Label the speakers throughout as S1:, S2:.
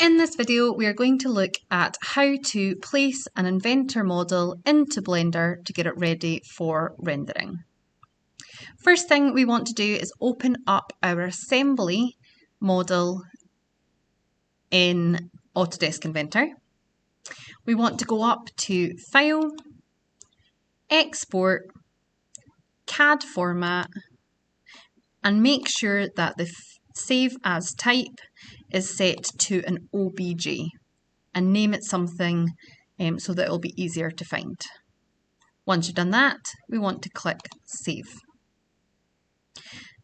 S1: In this video, we are going to look at how to place an Inventor model into Blender to get it ready for rendering. First thing we want to do is open up our assembly model in Autodesk Inventor. We want to go up to File, Export, CAD format, and make sure that the Save As type is set to an OBJ and name it something so that it will be easier to find. Once you've done that, we want to click Save.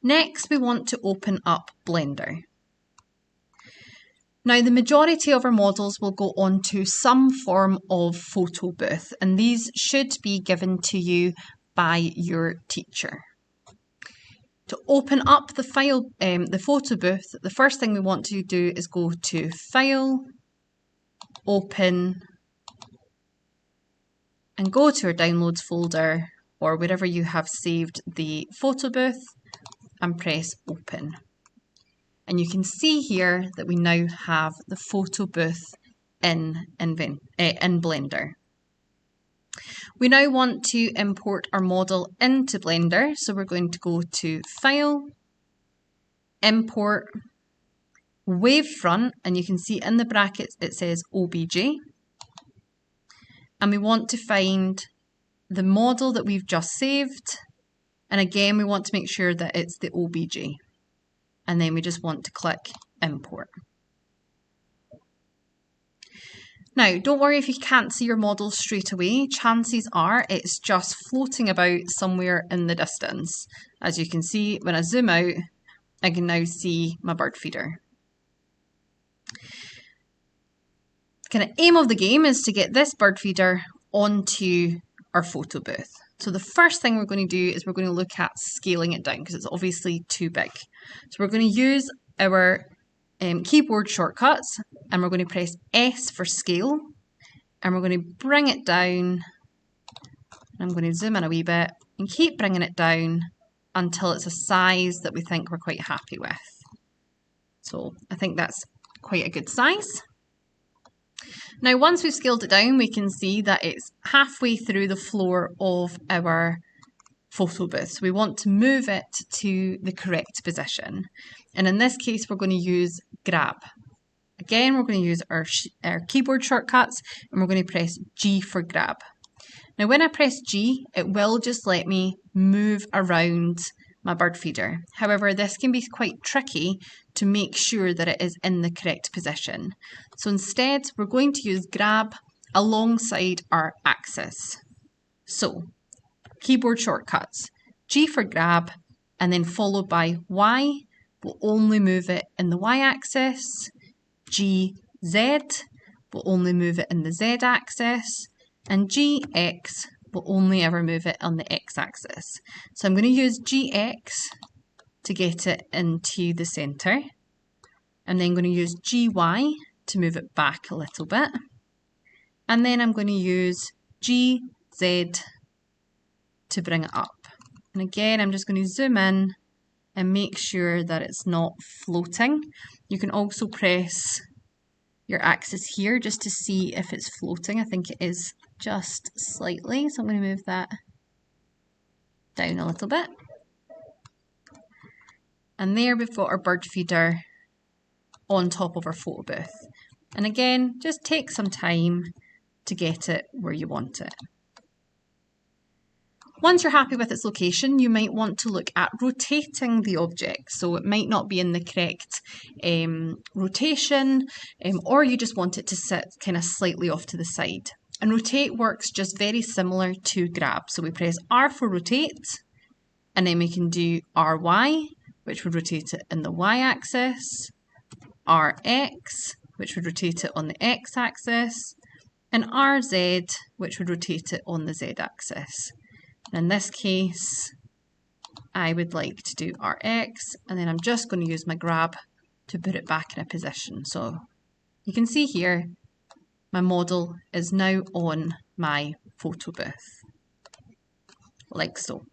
S1: Next, we want to open up Blender. Now, the majority of our models will go onto some form of photo booth, and these should be given to you by your teacher. To open up the file, the photo booth, the first thing we want to do is go to File, Open, and go to our Downloads folder or wherever you have saved the photo booth and press Open. And you can see here that we now have the photo booth in Blender. We now want to import our model into Blender, so we're going to go to File, Import, Wavefront, and you can see in the brackets it says OBJ. And we want to find the model that we've just saved, and again we want to make sure that it's the OBJ. And then we just want to click Import. Now, don't worry if you can't see your model straight away. Chances are it's just floating about somewhere in the distance. As you can see, when I zoom out, I can now see my bird feeder. The kind of aim of the game is to get this bird feeder onto our photo booth. So the first thing we're going to do is we're going to look at scaling it down because it's obviously too big. So we're going to use our keyboard shortcuts, and we're going to press S for scale, and we're going to bring it down. I'm going to zoom in a wee bit and keep bringing it down until it's a size that we think we're quite happy with. So I think that's quite a good size. Now, once we've scaled it down, we can see that it's halfway through the floor of our photo booth. So we want to move it to the correct position. And in this case, we're going to use grab. Again, we're going to use our keyboard shortcuts, and we're going to press G for grab. Now, when I press G, it will just let me move around my bird feeder. However, this can be quite tricky to make sure that it is in the correct position. So instead, we're going to use grab alongside our axis. So, keyboard shortcuts, G for grab, and then followed by Y. We'll only move it in the Y-axis. G, Z, we'll only move it in the Z-axis. And G, X, we'll only ever move it on the X-axis. So I'm going to use GX to get it into the centre. And then I'm going to use GY to move it back a little bit. And then I'm going to use GZ to bring it up. And again, I'm just going to zoom in and make sure that it's not floating. You can also press your axis here just to see if it's floating. I think it is just slightly, so I'm going to move that down a little bit. And there we've got our bird feeder on top of our photo booth. And again, just take some time to get it where you want it. Once you're happy with its location, you might want to look at rotating the object. So it might not be in the correct rotation, or you just want it to sit kind of slightly off to the side. And rotate works just very similar to grab. So we press R for rotate, and then we can do RY, which would rotate it in the Y-axis, RX, which would rotate it on the X-axis, and RZ, which would rotate it on the Z-axis. In this case, I would like to do RX, and then I'm just going to use my grab to put it back in a position. So you can see here, my model is now on my photo booth, like so.